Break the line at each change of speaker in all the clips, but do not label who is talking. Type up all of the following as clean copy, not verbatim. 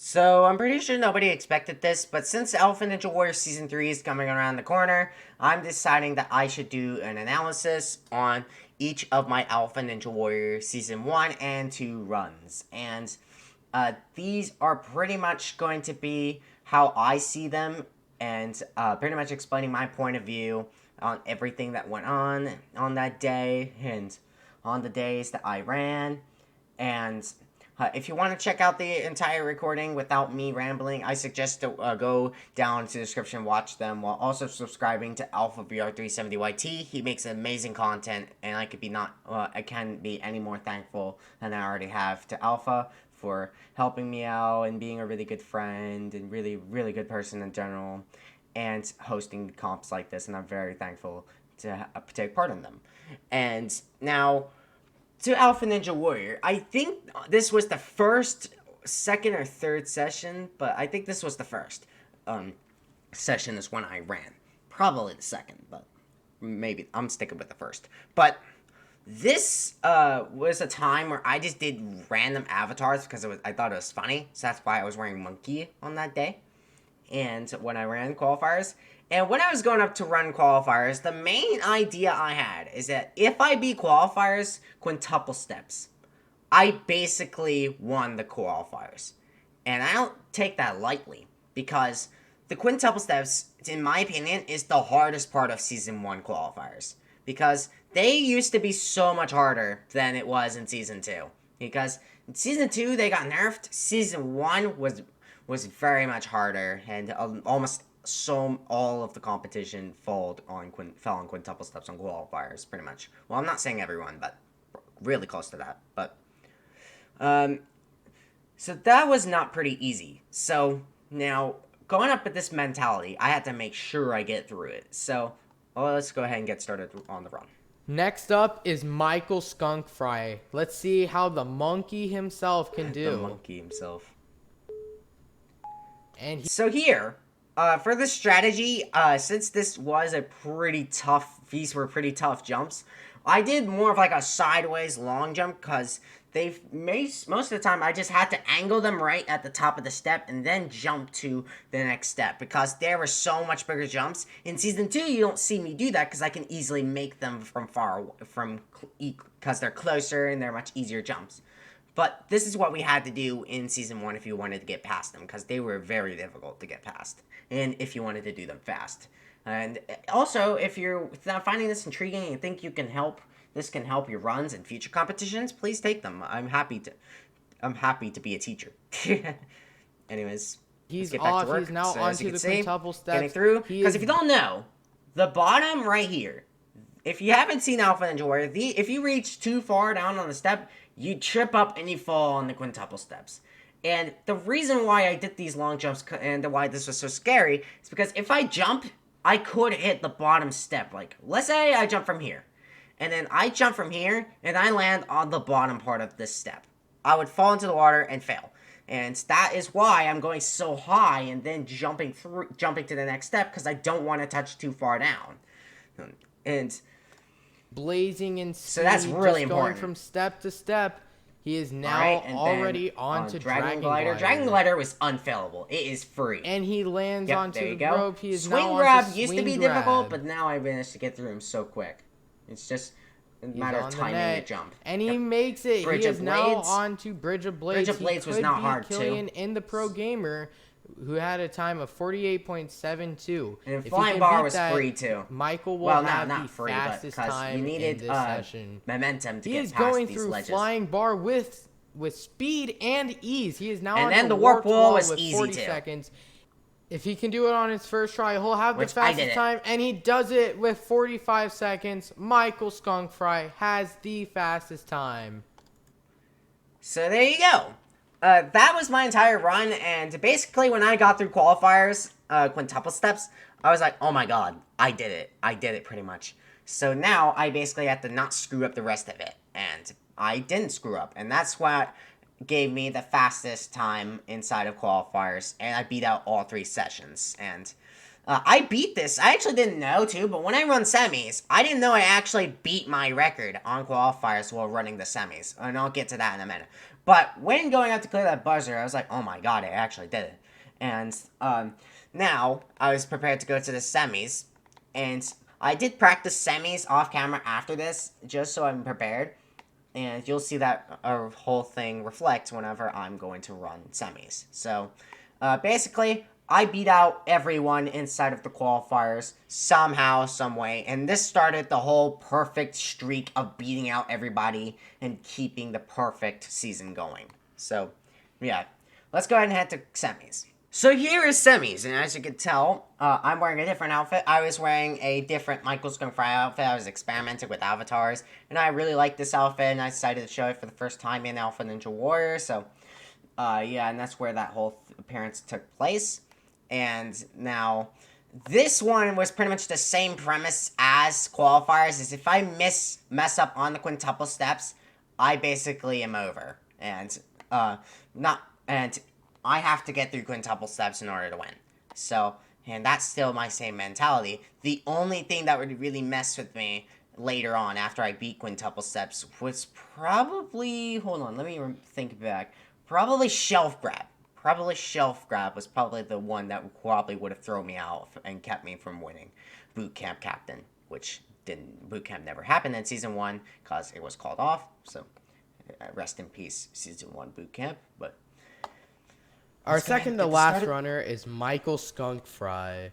So I'm pretty sure nobody expected this, but since Alpha Ninja Warrior Season 3 is coming around the corner, I'm deciding that I should do an analysis on each of my Alpha Ninja Warrior Season 1 and 2 runs. And these are pretty much going to be how I see them, and pretty much explaining my point of view on everything that went on that day and on the days that I ran. And if you want to check out the entire recording without me rambling, I suggest to go down to the description, watch them, while also subscribing to Alpha VR370YT. He makes amazing content, and I can't be any more thankful than I already have to Alpha for helping me out and being a really good friend and really, really good person in general, and hosting comps like this. And I'm very thankful to take part in them. And now to Alpha Ninja Warrior. I think this was the first, second, or third session, but I think this was the first session is when I ran. Probably the second, but maybe I'm sticking with the first. But this was a time where I just did random avatars because I thought it was funny. So that's why I was wearing Monkey on that day. And when I ran qualifiers, and when I was going up to run qualifiers, the main idea I had is that if I beat qualifiers quintuple steps, I basically won the qualifiers. And I don't take that lightly because the quintuple steps, in my opinion, is the hardest part of Season 1 qualifiers. Because they used to be so much harder than it was in Season 2. Because in Season 2, they got nerfed. Season 1 was very much harder, and almost all of the competition fell on quintuple steps on qualifiers, pretty much. Well, I'm not saying everyone, but really close to that. But so that was not pretty easy. So now going up with this mentality, I had to make sure I get through it. So let's go ahead and get started on the run.
Next up is Michael Skunk Fry. Let's see how the monkey himself can do.
The monkey himself.
And
so here, for the strategy, since this was these were pretty tough jumps, I did more of like a sideways long jump because most of the time I just had to angle them right at the top of the step and then jump to the next step because there were so much bigger jumps. In Season 2, you don't see me do that because I can easily make them because they're closer and they're much easier jumps. But this is what we had to do in Season 1 if you wanted to get past them, because they were very difficult to get past, and if you wanted to do them fast. And also, if you're not finding this intriguing and think this can help your runs and future competitions, please take them. I'm happy to be a teacher. Anyways,
he's
get back
off.
to work.
He's now
So,
onto the quintuple steps.
Getting through, because if you don't know, the bottom right here, if you haven't seen Alpha Ninja Warrior, if you reach too far down on the step, you trip up and you fall on the quintuple steps. And the reason why I did these long jumps and why this was so scary is because if I jump, I could hit the bottom step. Like, let's say I jump from here. And then I jump from here, and I land on the bottom part of this step. I would fall into the water and fail. And that is why I'm going so high and then jumping to the next step, because I don't want to touch too far down. And
blazing in speed,
so that's really important.
Going from step to step. He is now already onto Dragon Glider.
Dragon Glider was unfailable. It is free.
And he lands onto the rope. He is
Swing
now
grab
onto
used to be difficult, but now I managed to get through him so quick. It's just a matter of timing the jump.
And he makes it.
Bridge
he
of
is
Blades.
now onto Bridge of Blades.
Bridge of Blades was not hard
Killian
too.
in the Pro Gamer, who had a time of 48.72.
And Flying Bar was free too.
Michael will have
not
the
free,
fastest time
you needed
in this session.
momentum to
he
get
is
past
going
these
through
ledges.
Flying Bar with speed and ease. He is now
and
on
then the
Warped
Wall was
with
easy
40
too.
seconds. If he can do it on his first try, he'll have the
Which I
fastest time, and he does it with 45 seconds. Michael Skunk Fry has the fastest time.
So there you go. That was my entire run, and basically when I got through qualifiers, quintuple steps, I was like, oh my god, I did it. I did it pretty much. So now I basically have to not screw up the rest of it, and I didn't screw up, and that's what gave me the fastest time inside of qualifiers, and I beat out all 3 sessions, and I beat this. I actually didn't know too, but when I run semis, I didn't know I actually beat my record on qualifiers while running the semis. And I'll get to that in a minute. But when going out to clear that buzzer, I was like, oh my god, I actually did it. And now I was prepared to go to the semis. And I did practice semis off camera after this, just so I'm prepared. And you'll see that whole thing reflect whenever I'm going to run semis. So, basically, I beat out everyone inside of the qualifiers somehow, some way, and this started the whole perfect streak of beating out everybody and keeping the perfect season going. So, yeah, let's go ahead and head to semis. So here is semis, and as you can tell, I'm wearing a different outfit. I was wearing a different Michael Skunk Fry outfit. I was experimenting with avatars, and I really liked this outfit, and I decided to show it for the first time in Alpha Ninja Warrior. So, yeah, and that's where that whole appearance took place. And now, this one was pretty much the same premise as qualifiers. Is if I mess up on the quintuple steps, I basically am over, and I have to get through quintuple steps in order to win. So, and that's still my same mentality. The only thing that would really mess with me later on after I beat quintuple steps was probably, hold on, let me think back. Probably shelf grab. Probably shelf grab was probably the one that probably would have thrown me out and kept me from winning Boot Camp Captain, which Boot Camp never happened in Season 1 because it was called off. So, rest in peace, Season 1 Boot Camp, but
Our second to last runner is Michael Skunk Fry.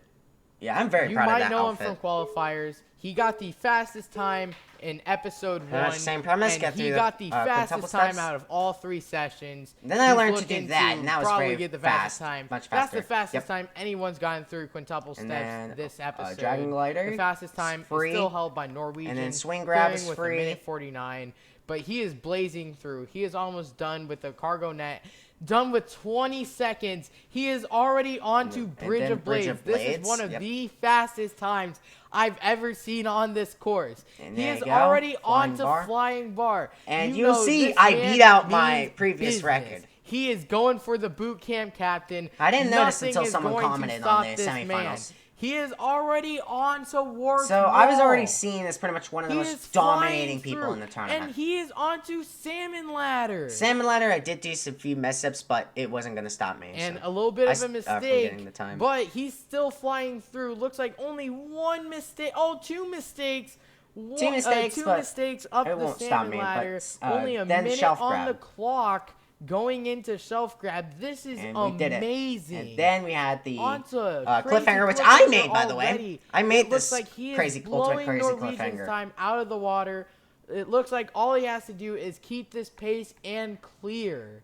Yeah, I'm very proud of that outfit.
You might know him from qualifiers. He got the fastest time in episode 1.
Same premise.
And he got the fastest time out of all 3 sessions.
Then I learned to do that, and that was
probably
very
get the
fast.
fastest time.
Much faster.
That's the fastest time anyone's gotten through quintuple steps
then,
this episode.
Dragon Glider.
The fastest time is still held by Norwegian.
And then Swing Grab is
with
free.
A minute 49. But he is blazing through. He is almost done with the cargo net. Done with 20 seconds. He is already on to Bridge of Blades. This is one of the fastest times I've ever seen on this course. He is already on to Flying Bar.
And you'll see I beat out my previous record.
He is going for the boot camp captain.
I didn't notice until someone commented on the semifinals.
He is already on to Ward's
So I was already seen as pretty much one of the most dominating people in the tournament.
And he is on to Salmon Ladder.
Salmon Ladder, I did do some few mess-ups, but it wasn't going to stop me.
And a little bit of a mistake,
getting the time.
But he's still flying through. Looks like only one mistake. Oh, 2 mistakes.
Two mistakes
up the Salmon Ladder. Only a minute on the clock. Going into shelf grab, this is amazing.
And then we had the
cliffhanger,
cliffhanger, which I made, by the way. I made this
like he
crazy,
is
ultimate crazy
Norwegian's
cliffhanger.
Time out of the water. It looks like all he has to do is keep this pace and clear.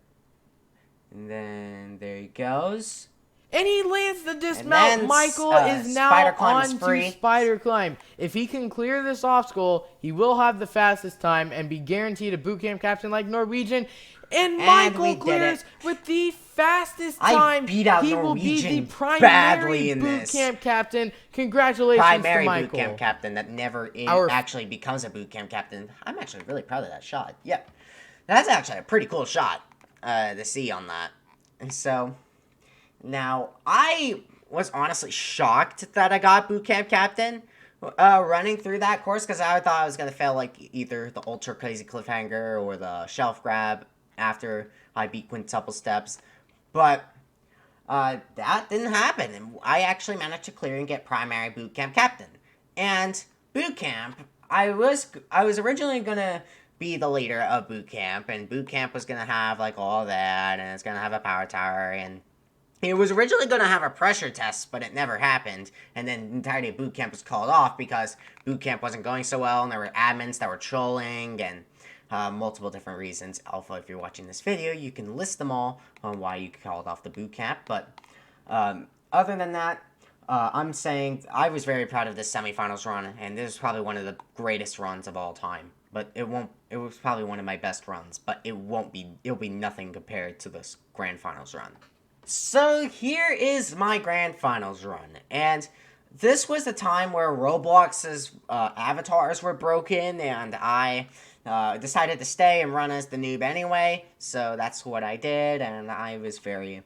And then there he goes.
And he lands the dismount. Michael is now on to Spider Climb. If he can clear this obstacle, he will have the fastest time and be guaranteed a boot camp captain like Norwegian. And Michael clears with the fastest time.
Beat out
he
Norwegian
will be the
badly
primary
in
boot
this.
camp captain. Congratulations to Michael.
Primary boot camp captain that never actually becomes a boot camp captain. I'm actually really proud of that shot. Yep. That's actually a pretty cool shot to see on that. And so, now, I was honestly shocked that I got boot camp captain running through that course because I thought I was going to fail like either the ultra crazy cliffhanger or the shelf grab after I beat quintuple steps. But that didn't happen. And I actually managed to clear and get primary boot camp captain. And boot camp, I was originally going to be the leader of boot camp, and boot camp was going to have like all that, and it's going to have a power tower, and it was originally going to have a pressure test, but it never happened, and then the entirety of boot camp was called off because boot camp wasn't going so well, and there were admins that were trolling, and multiple different reasons. Alpha, if you're watching this video, you can list them all on why you called off the boot camp, but other than that, I'm saying I was very proud of this semifinals run, and this is probably one of the greatest runs of all time. But it was probably one of my best runs, but it'll be nothing compared to this grand finals run. So here is my grand finals run, and this was the time where Roblox's avatars were broken, and I decided to stay and run as the noob anyway, so that's what I did, and I was very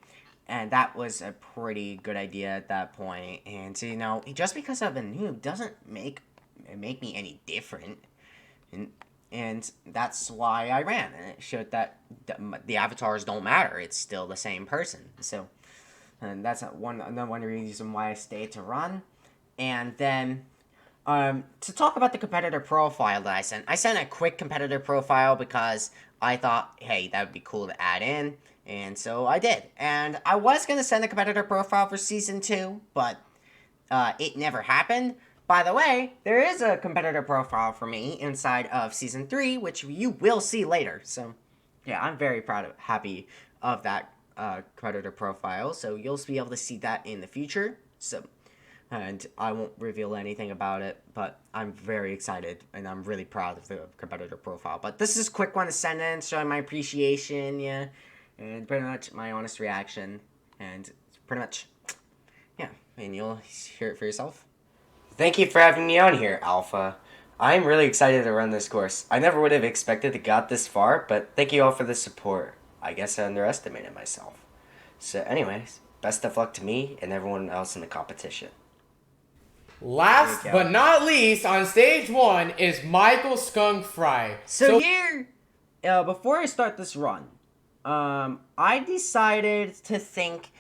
And that was a pretty good idea at that point. And just because I'm a noob doesn't make me any different. And that's why I ran, and it showed that the avatars don't matter. It's still the same person. So, and that's one reason why I stayed to run. And then, to talk about the competitor profile that I sent a quick competitor profile because I thought, hey, that would be cool to add in, and so I did. And I was gonna send a competitor profile for season 2, but it never happened. By the way, there is a competitor profile for me inside of Season 3, which you will see later. So, yeah, I'm very happy of that competitor profile. So, you'll be able to see that in the future. So, and I won't reveal anything about it, but I'm very excited, and I'm really proud of the competitor profile. But this is a quick one to send in, showing my appreciation, yeah, and pretty much my honest reaction. And pretty much, yeah, and you'll hear it for yourself. Thank you for having me on here, Alpha. I'm really excited to run this course. I never would have expected to got this far, but thank you all for the support. I guess I underestimated myself. So anyways, best of luck to me and everyone else in the competition.
Last but not least, on stage 1 is Michael Skunk Fry.
So here, before I start this run, I decided to think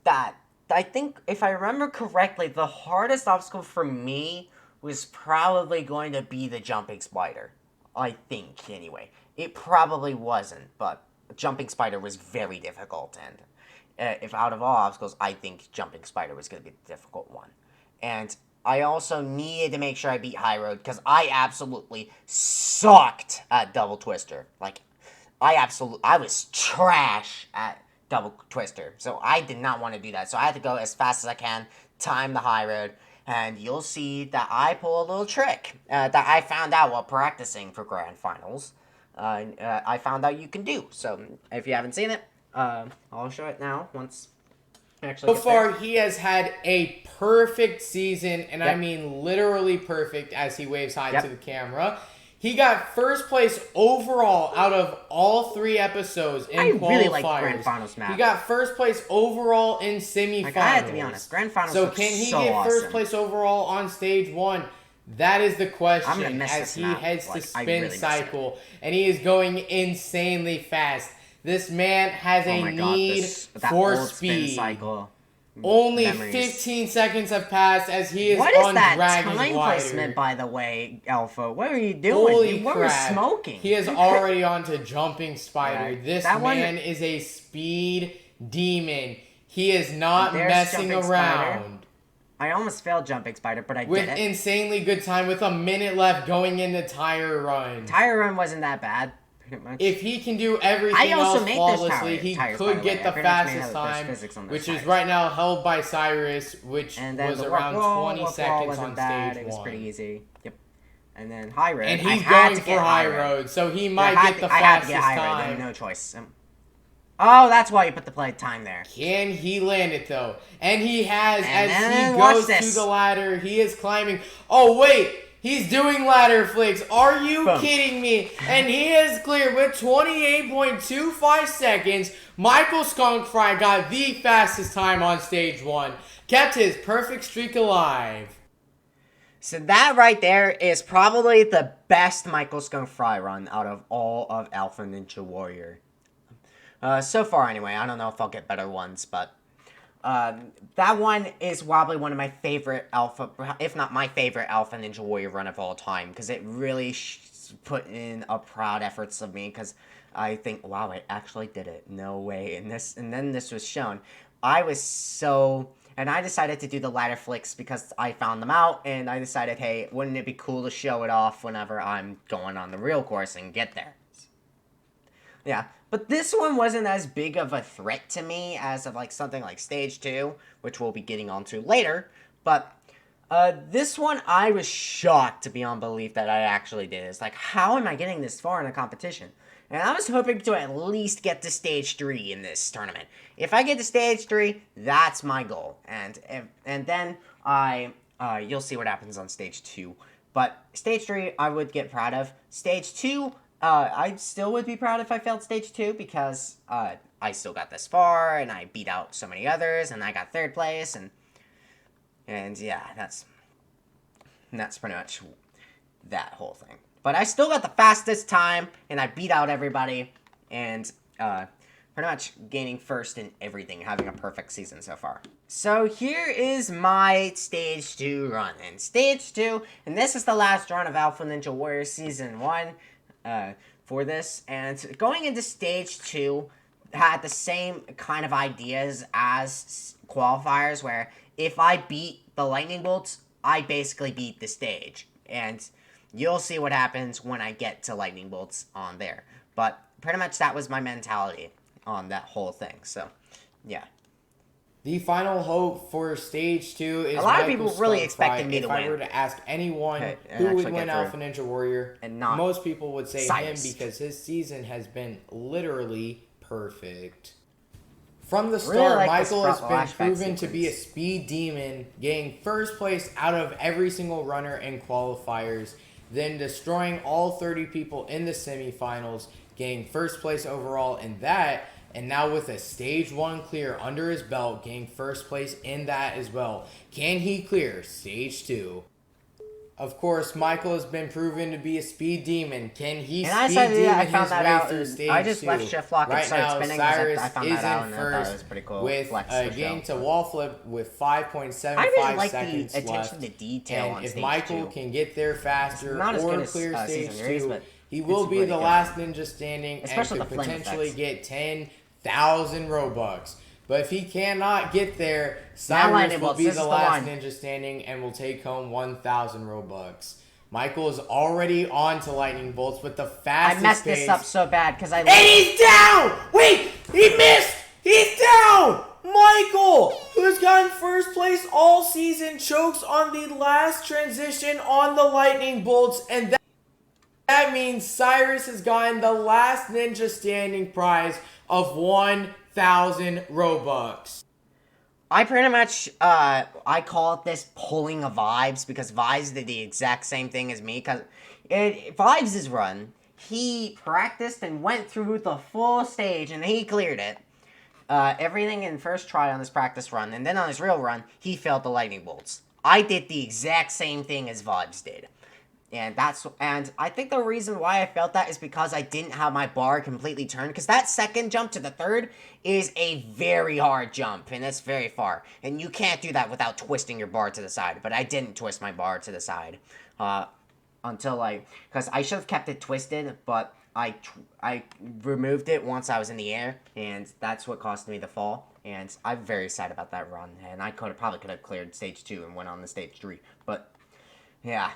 that I think, if I remember correctly, the hardest obstacle for me was probably going to be the jumping spider. I think, anyway. It probably wasn't, but jumping spider was very difficult, and if out of all obstacles, I think jumping spider was going to be the difficult one. And I also needed to make sure I beat High Road, because I absolutely sucked at Double Twister. Like, I was trash at Double Twister. So I did not want to do that. So I had to go as fast as I can, time the High Road, and you'll see that I pull a little trick that I found out while practicing for Grand Finals. I found out you can do. So if you haven't seen it, I'll show it now once I actually
So far, he has had a perfect season, and I mean literally perfect as he waves hi to the camera. He got first place overall out of all 3 episodes in qualifiers. I really like Grand Finals map. He got first place overall in semifinals. Like, I have to be honest, Grand Finals so can he get first place overall on stage 1? That is the question as he heads to spin cycle, and he is going insanely fast. This man has a need for speed. Cycle. Only 15 seconds have passed as he is on Dragon's Glider. What is that time placement,
by the way, Alpha? What are you doing?
Holy crap. Were smoking. He is already on to Jumping Spider. Yeah, this man is a speed demon. He is not messing around.
Spider. I almost failed Jumping Spider, but I did it.
With insanely good time, with a minute left going into Tire Run.
Tire Run wasn't that bad.
If he can do everything else flawlessly, he could get the fastest time, which is right now held by Cyrus, which was around 20 seconds on stage 1.
It was pretty easy. Yep. And then High Road.
And he's going for High Road, so he might get the fastest time.
No choice. Oh, that's why you put the play time there.
Can he land it, though? And he has, as he goes to the ladder, he is climbing. Oh, wait! He's doing ladder flicks. Are you kidding me? And he is clear with 28.25 seconds. Michael Skunk Fry got the fastest time on stage 1. Kept his perfect streak alive.
So that right there is probably the best Michael Skunk Fry run out of all of Alpha Ninja Warrior. So far anyway. I don't know if I'll get better ones, but that one is probably one of my favorite Alpha, if not my favorite Alpha Ninja Warrior run of all time, because it really put in a proud efforts of me, because I think, wow, I actually did it. No way. And then this was shown. I decided to do the ladder flicks because I found them out, and I decided, hey, wouldn't it be cool to show it off whenever I'm going on the real course and get there? Yeah. But this one wasn't as big of a threat to me as of something like Stage 2, which we'll be getting onto later. But this one, I was shocked to beyond belief that I actually did. It's like, how am I getting this far in a competition? And I was hoping to at least get to Stage 3 in this tournament. If I get to Stage 3, that's my goal. And then you'll see what happens on Stage 2. But Stage 3, I would get proud of. Stage 2, I still would be proud if I failed stage 2 because I still got this far and I beat out so many others and I got 3rd place and yeah, that's pretty much that whole thing. But I still got the fastest time and I beat out everybody and pretty much gaining first in everything, having a perfect season so far. So here is my Stage 2 run. And Stage 2, and this is the last run of Alpha Ninja Warrior Season 1 for this. And going into Stage 2 had the same kind of ideas as qualifiers, where if I beat the Lightning Bolts, I basically beat the stage. And you'll see what happens when I get to Lightning Bolts on there. But pretty much that was my mentality on that whole thing. So, yeah.
The final hope for Stage 2 is
a lot of people really expected me to win.
If I were to ask anyone who would win Alpha Ninja Warrior,
and not
most people would say
Cyrus.
him because his season has been literally perfect. From the start,
really like
Michael has been proven
sequence.
to be a speed demon, getting first place out of every single runner in qualifiers, then destroying all 30 people in the semifinals, getting first place overall in that, and now with a Stage 1 clear under his belt, getting first place in that as well. Can he clear Stage 2? Of course, Michael has been proven to be a speed demon. Can he speed demon his way through Stage 2?
I just left Shift Lock and started spinning because
Cyrus
I found
is
that out
in
and I thought it was
first
pretty cool.
with a game to wall flip with 5.75
I really like
seconds
the attention
left.
to detail on
And if
Stage
Michael
2.
can get there faster
Not as
or
good as,
clear Stage
Season 3,
2,
but
he will
it's
be
really
the
good.
last ninja standing
Especially
and could
the flame
potentially
effects.
get 10,000 Robux. But if he cannot get there,
Now
Cyrus
Lightning
will
Bolts,
be
this
the
is the
last
one.
ninja standing and will take home 1,000 Robux. Michael is already on to Lightning Bolts with the fastest
I messed
pace.
this up so bad because I...
And he's down! Wait! He missed! He's down! Michael, who's gotten first place all season, chokes on the last transition on the Lightning Bolts, and that means Cyrus has gotten the last ninja standing prize of 1,000 Robux.
I pretty much, I call it this pulling of Vibes, because Vibes did the exact same thing as me, because Vibes' run, he practiced and went through the full stage, and he cleared it. Everything in first try on his practice run, and then on his real run, he failed the Lightning Bolts. I did the exact same thing as Vibes did. And I think the reason why I felt that is because I didn't have my bar completely turned, because that second jump to the third is a very hard jump, and it's very far. And you can't do that without twisting your bar to the side, but I didn't twist my bar to the side. Because I should have kept it twisted, but I removed it once I was in the air, and that's what caused me the fall. And I'm very sad about that run, and I probably could have cleared stage 2 and went on to stage 3, but yeah.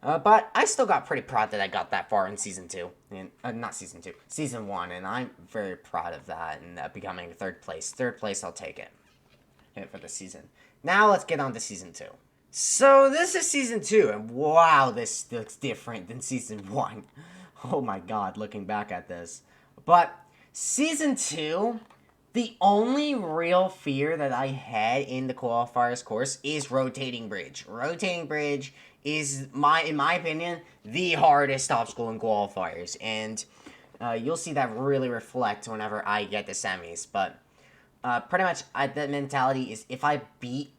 But I still got pretty proud that I got that far in Season 2. And, not Season 2. Season 1. And I'm very proud of that and becoming 3rd place. 3rd place, I'll take it. For the season. Now let's get on to Season 2. So this is Season 2. And wow, this looks different than Season 1. Oh my god, looking back at this. But Season 2... the only real fear that I had in the qualifiers course is Rotating Bridge. Rotating Bridge is, in my opinion, the hardest obstacle in qualifiers. And you'll see that really reflect whenever I get to semis. But pretty much, the mentality is if I beat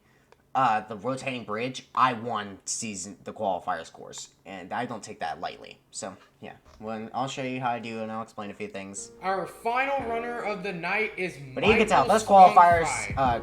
the Rotating Bridge, I won the qualifiers course. And I don't take that lightly. So, yeah. I'll show you how I do, and I'll explain a few things.
Our final runner of the night is
But you can tell, those qualifiers,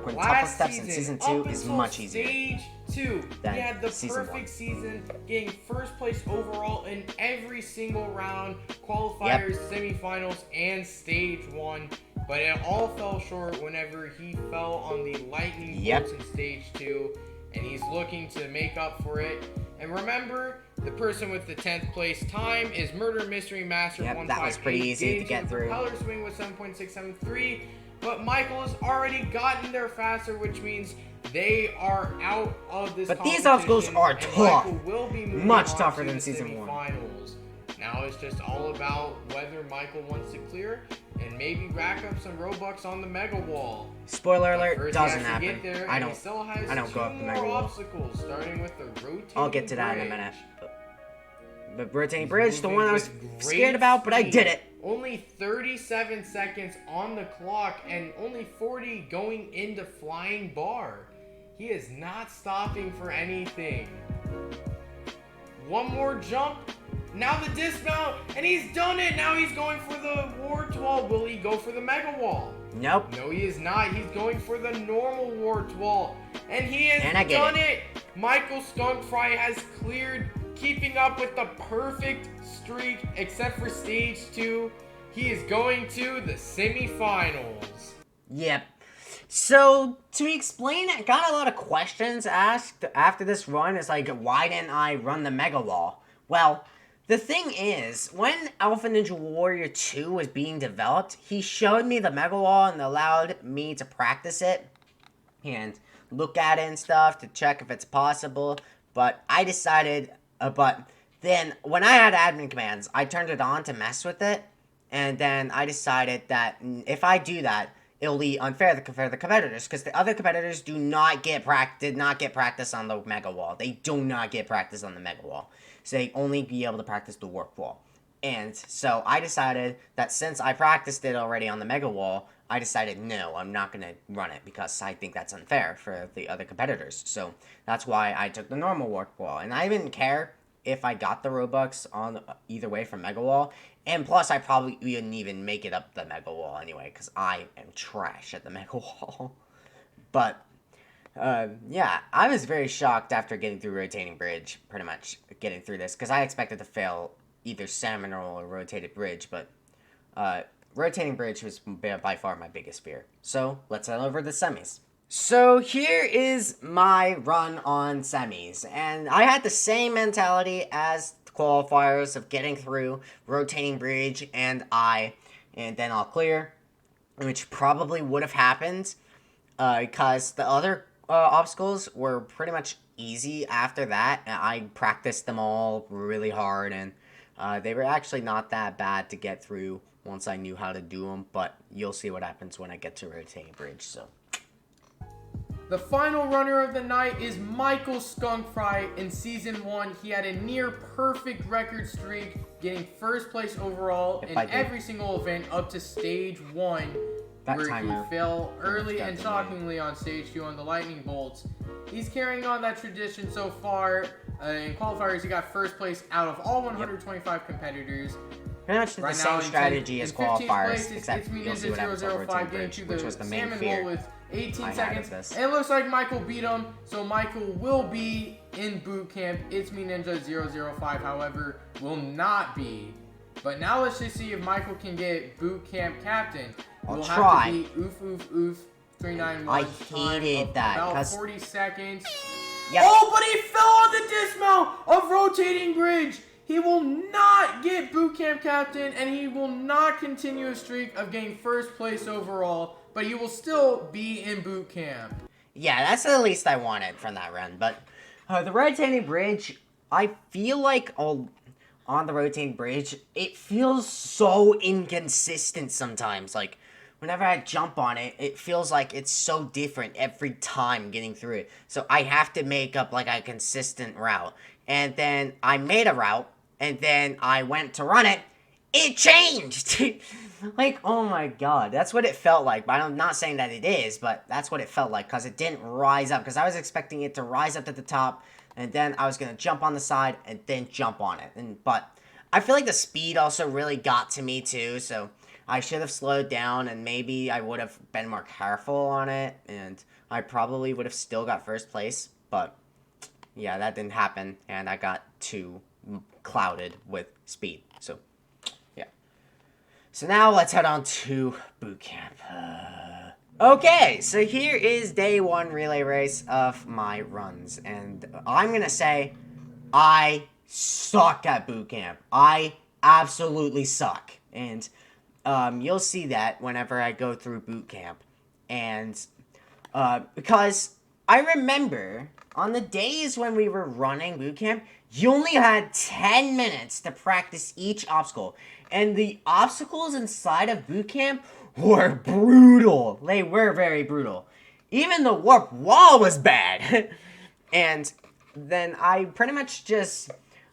quintuple steps in Season 2 is much easier.
Stage 2, he had the
Season
perfect
1.
season, getting first place overall in every single round, qualifiers, semifinals, and Stage 1. But it all fell short whenever he fell on the Lightning Bolts in Stage 2, and he's looking to make up for it. And remember, the person with the 10th place time is Murder Mystery Master 158.
That was pretty easy to get through.
Propeller swing with 7.673, but Michael has already gotten there faster, which means they are out of this
But these obstacles are tough.
Will be
much tougher than Season 1.
Finals. Now it's just all about whether Michael wants to clear and maybe rack up some Robux on the Mega Wall.
Spoiler alert, doesn't happen.
Get there,
I don't go up the Mega Wall.
obstacles, starting with the rotating
I'll get to that in a
bridge.
minute. the rotating bridge, the one I was scared about, but I did it.
Only 37 seconds on the clock and only 40 going into flying bar. He is not stopping for anything. One more jump. Now the dismount, and he's done it. Now he's going for the Ward Wall. Will he go for the Mega Wall?
Nope.
No, he is not. He's going for the normal Ward Wall. And he has done it. Michael Skunk Fry has cleared, keeping up with the perfect streak, except for stage 2. He is going to the semifinals.
Yep. So, to explain, I got a lot of questions asked after this run. It's like, why didn't I run the Mega Wall? Well, the thing is, when Alpha Ninja Warrior 2 was being developed, he showed me the Mega Wall and allowed me to practice it and look at it and stuff to check if it's possible. But I decided, but then when I had admin commands, I turned it on to mess with it. And then I decided that if I do that, it'll be unfair for the competitors, because the other competitors did not get practice on the Mega Wall. They do not get practice on the Mega Wall. So they only be able to practice the Warp Wall. And so I decided that since I practiced it already on the Mega Wall, I decided, no, I'm not going to run it, because I think that's unfair for the other competitors. So that's why I took the normal Warp Wall. And I didn't care if I got the Robux on either way from Mega Wall. And plus, I probably wouldn't even make it up the Mega Wall anyway, because I am trash at the Mega Wall. But, yeah, I was very shocked after getting through Rotating Bridge, pretty much getting through this, because I expected to fail either Seminole or Rotated Bridge, but Rotating Bridge was by far my biggest fear. So, let's head over to the semis. So here is my run on semis, and I had the same mentality as the qualifiers of getting through Rotating Bridge and then I'll clear, which probably would have happened because the other obstacles were pretty much easy after that. I practiced them all really hard, and they were actually not that bad to get through once I knew how to do them, but you'll see what happens when I get to Rotating Bridge, so.
The final runner of the night is Michael Skunk Fry. In Season 1, he had a near-perfect record streak, getting first place overall in every single event up to Stage 1, where he fell early and shockingly on Stage 2 on the Lightning Bolts. He's carrying on that tradition so far. In qualifiers, he got first place out of all 125 competitors.
Pretty much the same strategy as qualifiers, except you'll see what happens on Rotating Bridge, which was the main fear.
With 18 seconds, and it looks like Michael beat him, so Michael will be in boot camp. It's Me Ninja 005, however, will not be. But now let's just see if Michael can get boot camp captain.
I'll try.
Have to beat oof 391.
I hated that.
About 40 seconds.
Yep.
Oh, but he fell on the dismount of Rotating Bridge. He will not get boot camp captain, and he will not continue a streak of getting first place overall. But he will still be in boot camp.
Yeah, that's the least I wanted from that run. But the Rotating Bridge, I feel like on the Rotating Bridge, it feels so inconsistent sometimes. Like, whenever I jump on it, it feels like it's so different every time getting through it. So I have to make up, like, a consistent route. And then I made a route, and then I went to run it. It changed! Like, oh my god, that's what it felt like. But I'm not saying that it is, but that's what it felt like, because it didn't rise up. Because I was expecting it to rise up to the top, and then I was going to jump on the side, and then jump on it. But I feel like the speed also really got to me, too, so I should have slowed down, and maybe I would have been more careful on it, and I probably would have still got first place, but yeah, that didn't happen, and I got too clouded with speed, so yeah. So now let's head on to boot camp. Okay, so here is day 1 relay race of my runs, and I'm gonna say I suck at boot camp. I absolutely suck, and you'll see that whenever I go through boot camp, and because I remember on the days when we were running boot camp, you only had 10 minutes to practice each obstacle, and the obstacles inside of boot camp were brutal. They were very brutal. Even the warp wall was bad. And then I pretty much just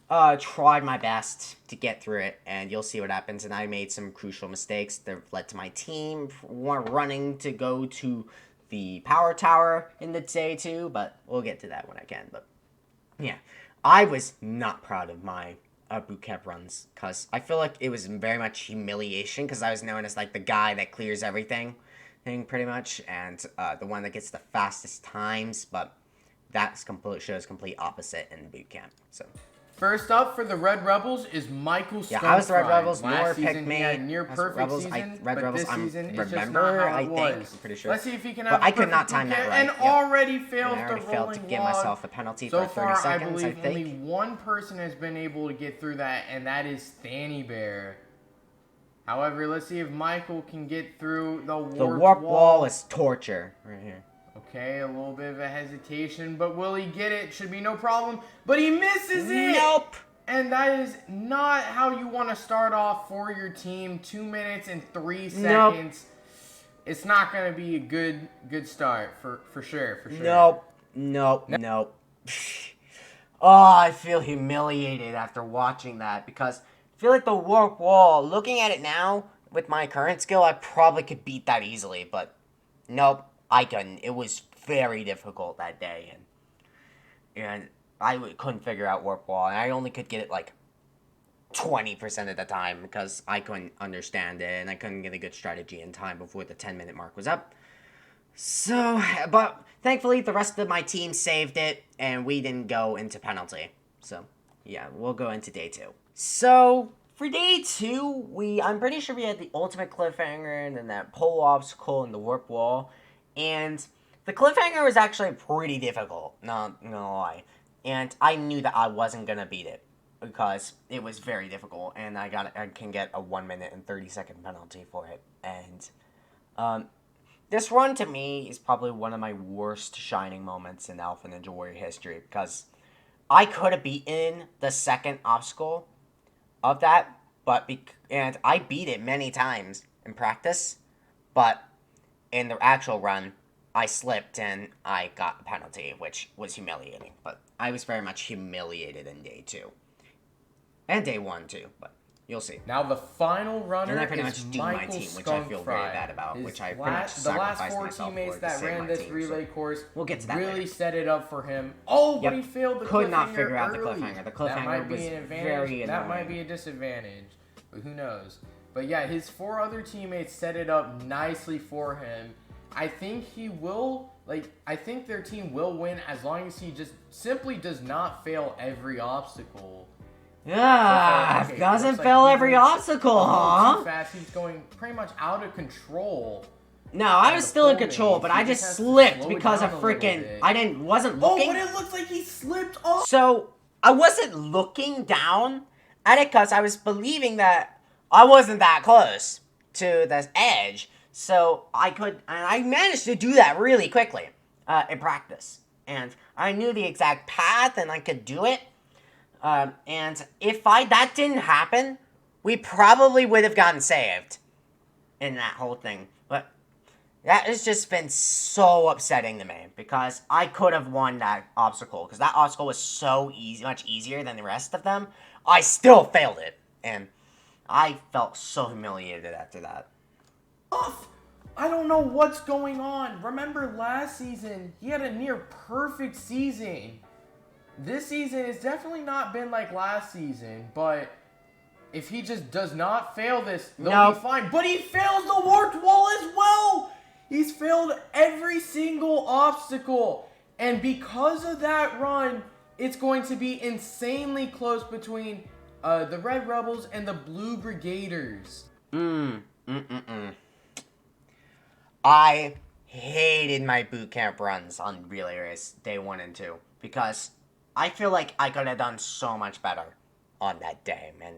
tried my best to get through it, and you'll see what happens. And I made some crucial mistakes that led to my team running to go to the power tower in the day 2, but we'll get to that when I can. But yeah, I was not proud of my boot camp runs, because I feel like it was very much humiliation, because I was known as like the guy that clears everything thing pretty much, and the one that gets the fastest times, but that shows complete opposite in boot camp. So
first up for the Red Rebels is Michael Stonefrye.
Yeah, I was the Red Rebels.
Last
Nor picked
season
me.
he had near perfect
Rebels,
season,
Red
but
Rebels,
this season it's
remember,
just not how
I
it
think.
was.
I'm pretty sure.
Let's see if he can have
But I could not time that right.
And already failed
and I already
the
failed to
rolling
give
log.
myself a penalty
So
for 30
far,
seconds,
I
I
believe
think.
only one person has been able to get through that, and that is Stanny Bear. However, let's see if Michael can get through the warped wall.
The warp wall is torture right here.
Okay, a little bit of a hesitation, but will he get it? Should be no problem. But he misses it!
Nope!
And that is not how you want to start off for your team. 2 minutes and 3 seconds. Nope. It's not going to be a good start for sure.
Nope. Oh, I feel humiliated after watching that, because I feel like the warp wall, looking at it now with my current skill, I probably could beat that easily, but nope, I couldn't. It was very difficult that day, and I couldn't figure out warp wall, and I only could get it like 20% of the time, because I couldn't understand it, and I couldn't get a good strategy in time before the 10-minute mark was up. So, but thankfully the rest of my team saved it, and we didn't go into penalty. So, yeah, we'll go into day 2. So, for day 2, I'm pretty sure we had the ultimate cliffhanger, and then that pole obstacle and the warp wall, and the cliffhanger was actually pretty difficult, not gonna lie. And I knew that I wasn't gonna beat it, because it was very difficult, and I can get a 1 minute and 30-second penalty for it. And this run to me is probably one of my worst shining moments in Alpha Ninja Warrior history, because I could have beaten the second obstacle of that, and I beat it many times in practice, but in the actual run, I slipped and I got a penalty, which was humiliating. But I was very much humiliated in day 2. And day 1 too, but you'll see.
Now the final runner
and I pretty
is
much do
Michael
my team,
Stonefrye.
which I feel very bad about, which I pretty much sacrificed myself for
teammates that ran this relay course
we'll get to that
really
later.
set it up for him. Oh, but he failed the cliffhanger.
Could not figure out the
early.
cliffhanger. The cliffhanger was very annoying.
That might be a disadvantage, but who knows? But yeah, his 4 other teammates set it up nicely for him. I think he will, I think their team will win as long as he just simply does not fail every obstacle.
Yeah,
okay,
doesn't fail every obstacle, huh?
Too fast. He's going pretty much out of control.
No, I was still in control, but I just slipped because of freaking wasn't looking.
Oh, but it looks like he slipped off.
So I wasn't looking down at it because I was believing that I wasn't that close to the edge. So I managed to do that really quickly in practice. And I knew the exact path and I could do it. And if that didn't happen, we probably would have gotten saved in that whole thing. But that has just been so upsetting to me because I could have won that obstacle because that obstacle was so much easier than the rest of them. I still failed it. And I felt so humiliated after that.
I don't know what's going on. Remember last season, he had a near perfect season. This season has definitely not been like last season, but if he just does not fail this, they'll be fine. But he fails the warped wall as well. He's failed every single obstacle. And because of that run, it's going to be insanely close between the Red Rebels and the Blue Brigaders.
I hated my boot camp runs on Relay Race day 1 and 2 because I feel like I could have done so much better on that day, and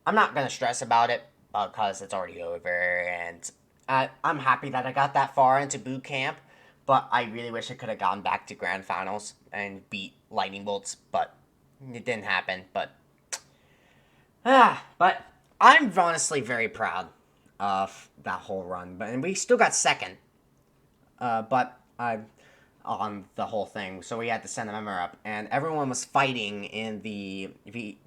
I'm not going to stress about it because it's already over, and I'm happy that I got that far into boot camp, but I really wish I could have gone back to Grand Finals and beat Lightning Bolts, but it didn't happen, but I'm honestly very proud of that whole run, and we still got second, but on the whole thing, so we had to send a member up, and everyone was fighting in the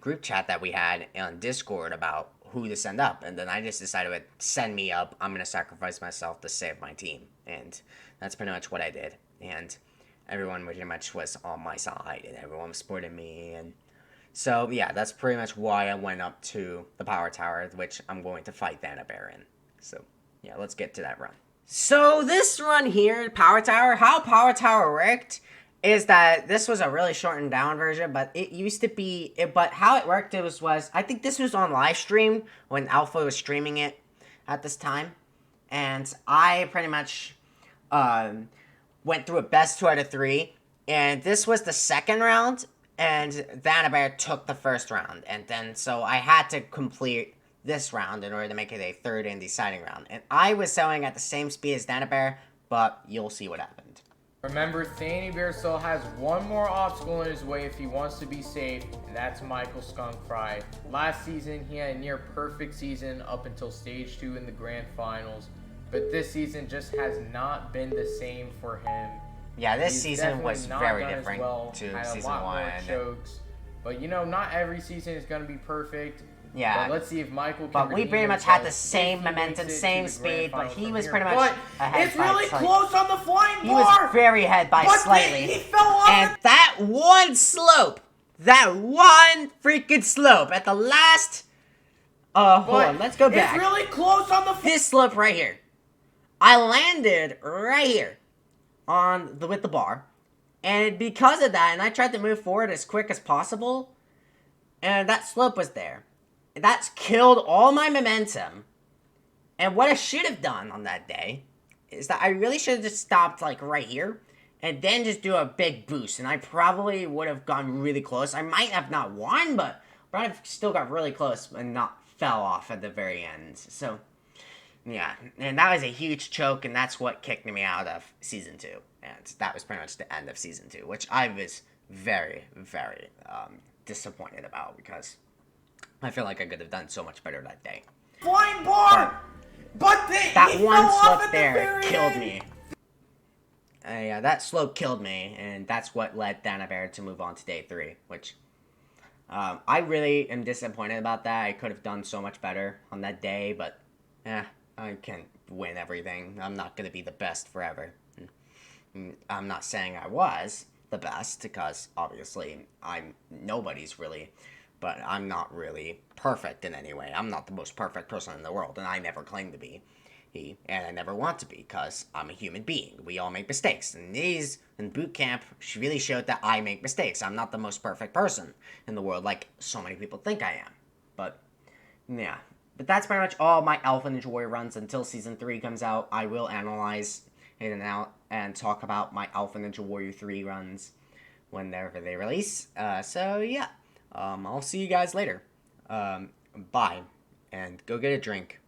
group chat that we had on Discord about who to send up, and then I just decided to send me up. I'm gonna sacrifice myself to save my team, and that's pretty much what I did. And everyone pretty much was on my side, and everyone was supporting me, and so yeah, that's pretty much why I went up to the Power Tower, which I'm going to fight Vanabear in. So yeah, let's get to that run. So this run here, Power Tower, how Power Tower worked is that this was a really shortened down version, but it used to be, but how it worked was I think this was on live stream when Alpha was streaming it at this time, and I pretty much went through a best 2 out of 3, and this was the second round, and Vanabear took the first round, and then so I had to complete this round in order to make it a third and deciding round. And I was sailing at the same speed as Vanabear, but you'll see what happened.
Remember, Thany Bear still has one more obstacle in his way if he wants to be safe, and that's Michael Skunk Fry. Last season, he had a near perfect season up until Stage 2 in the Grand Finals, but this season just has not been the same for him.
Yeah, this season was very different to season 1.
Chokes, but you know, not every season is going to be perfect.
Yeah.
But let's see if Michael can.
But we pretty much had the same momentum, same speed, but he was pretty much ahead.
It's really close on the flying bar.
He was very ahead by slightly.
He fell off.
And that one slope, that one freaking slope at the last. Hold on, let's go back.
It's really close on the.
This slope right here. I landed right here with the bar, and because of that, and I tried to move forward as quick as possible, and that slope was there. That's killed all my momentum. And what I should have done on that day is that I really should have just stopped like right here and then just do a big boost. And I probably would have gone really close. I might have not won, but I've still got really close and not fell off at the very end. So, yeah. And that was a huge choke, and that's what kicked me out of Season 2. And that was pretty much the end of Season 2, which I was very, very disappointed about because I feel like I could have done so much better that day.
Flying bar! But
that one slope there killed me. Yeah, that slope killed me, and that's what led Vanabear to move on to day 3, which I really am disappointed about that. I could have done so much better on that day, but I can't win everything. I'm not going to be the best forever. I'm not saying I was the best, because obviously nobody's really, but I'm not really perfect in any way. I'm not the most perfect person in the world, and I never claim to be. And I never want to be, because I'm a human being. We all make mistakes, and in boot camp really showed that I make mistakes. I'm not the most perfect person in the world, like so many people think I am. But yeah, but that's pretty much all my Alpha Ninja Warrior runs until Season 3 comes out. I will analyze in and out and talk about my Alpha Ninja Warrior 3 runs whenever they release. So yeah, I'll see you guys later. Bye, and go get a drink.